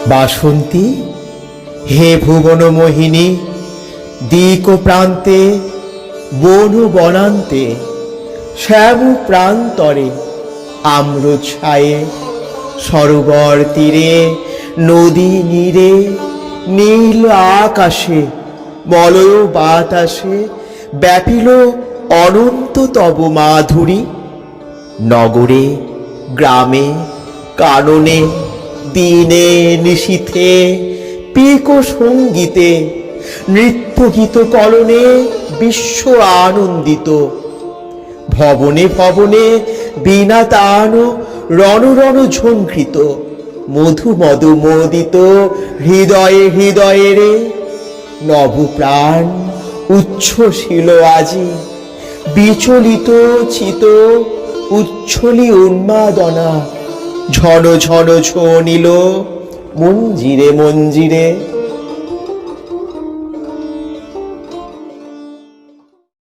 বাসন্তী হে ভুবন মোহিনী, দিক ও প্রান্তে বন বনান্তে শ্যাম প্রান্তরে আম্র ছায়ে সরোবর তীরে নদী নীরে নীল আকাশে মলয় বাতাসে ব্যাপিল অনন্ত তব মাধুরী। নগরে গ্রামে কাননে দিনে নিশীথে পিক সঙ্গীতে নৃত্য গীত কলনে বিশ্ব আনন্দিত। ভবনে ভবনে বীণা তান রণ রণ ঝঙ্কৃত, মধু মধু মোদিত হৃদয়ে হৃদয়ে রে। নব প্রাণ উচ্ছ্বসিল আজি, বিচলিত চিত উচ্ছলি উন্মাদনা ঝন ঝন ঝনিল মঞ্জিরে মঞ্জিরে।